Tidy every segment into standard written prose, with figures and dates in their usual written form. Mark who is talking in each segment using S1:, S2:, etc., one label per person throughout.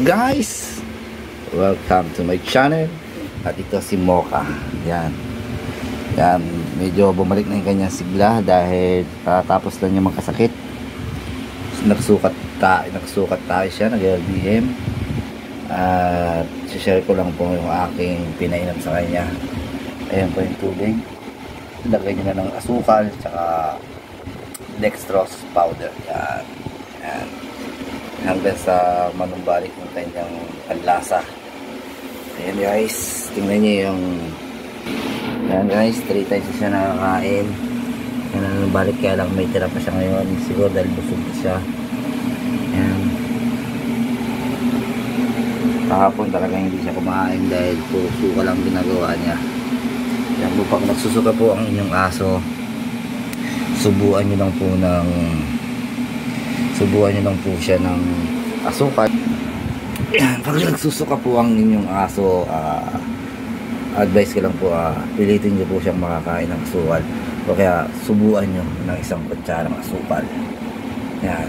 S1: Guys, welcome to my channel. At ito si Mocha. Yan. Yan, medyo bumalik na yung kanyang sigla dahil tapos lang niya magkasakit. Nagsukat tayo siya, nag-LBM. At share ko lang po yung aking pinainom sa kanya. Ayan po yung tubig. Lagay niyo na ng asukal tsaka dextrose powder. Yan. Yan. Hanggang sa manumbalik yung kanyang panlasa. Ayan guys, tingnan niyo yung yan guys, 3 times siya nakakain. Yan, manumbalik, kaya lang may tira pa siya ngayon siguro dahil busog siya. Yan. Kahapon talaga hindi siya kumain dahil puro suka lang ginagawa niya. Yan po, pag nagsusuka po ang inyong aso, subuan nyo lang po siya ng asukal. Pag nagsusuka po ang inyong aso, advice ko lang po, pilitin nyo po siyang makakain ng asukal, o kaya subuan nyo ng isang kutsarang asukal. Yan,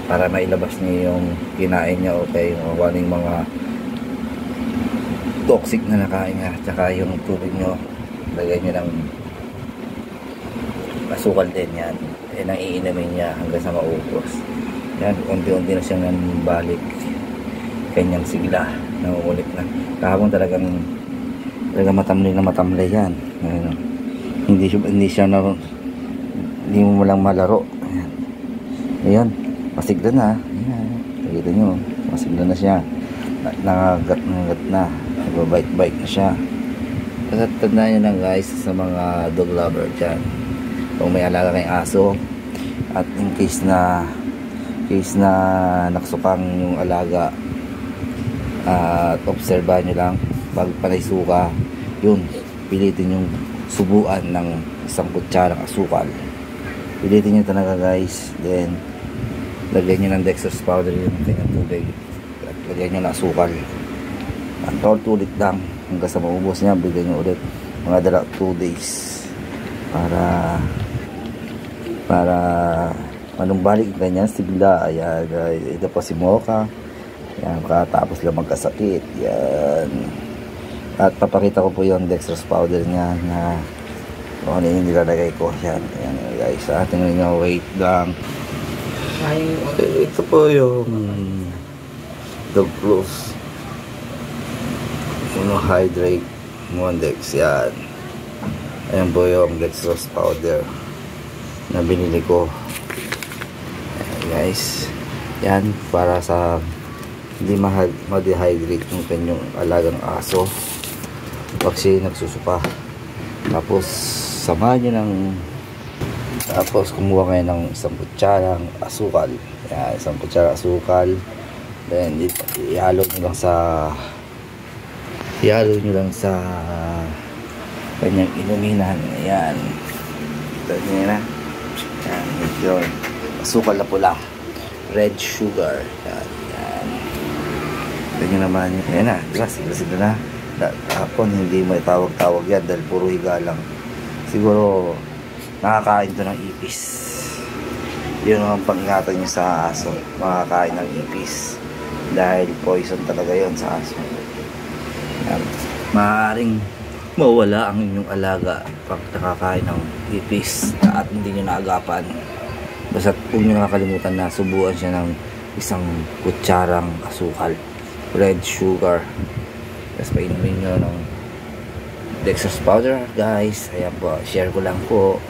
S1: para mailabas niyo yung kinain niya o kaya yung mga toxic na nakain niya. Tsaka yung tubig nyo, lagay nyo ng asukal din. Yan, ang iinamin niya hanggang sa maubos. Yan, unti-unti na siyang balik kanyang sigla, nangungulit na. Kahapon talagang matamlay yan. Hindi mo lang malaro. Ayan. Ayan, masigla na. Ayan, nakita nyo, masigla na siya. Nangagat na, nagbabite na siya. At tandaan nyo lang guys, sa mga dog lover dyan, kung may alaga kayong aso at in case na naksukang yung alaga, at obserbahan nyo lang pag panay suka, yun, pilitin yung subuan ng isang kutsarang asukal. Pilitin nyo talaga guys. Then lagyan nyo ng dextrose powder yung kanyang tubig at lagyan nyo ng asukal. At ulit lang hanggang sa maubos niya. Bigyan nyo ulit mga 2 days para manumbalik yung kanyang sigla. Ayan guys, ito po si Mocha. Yan, katapos lang magkasakit. Yan. At papakita ko po yung dextrose powder niya na kung ano yung nilalagay ko. Yan, yan guys. Tingnan nyo, wait lang. Ito po yung dog plus hydrate Mondex. Yan. Ayan po yung dextrose powder na binili ko. Ayan guys. Yan, para sa hindi ma-dehydrate yung kanyang alagang aso pag siya nagsusuka. Tapos samahan nyo ng, tapos kumuha kayo ng isang kutsarang asukal. Yan, isang kutsarang asukal. Then ihalo nyo lang sa kanyang inuminan. Ayan, ito nyo na. Yan, yun, asukal na pula, red sugar. Yan, yan. Ito nyo naman. Ayan na, diba, sigla na. Hapon hindi may tawag-tawag yan dahil puro higa lang. Siguro nakakain to ng ipis. Yun ang pang-ingatan nyo sa aso, makakain ng ipis dahil poison talaga yon sa aso. Yan. Maaaring mawala ang inyong alaga pag nakakain ng ipis at hindi nyo naagapan. Basta huwag nyo nakakalimutan na subuan siya ng isang kutsarang asukal, red sugar. Tapos painumin nyo ng dextrose powder guys. Ayan po, share ko lang po.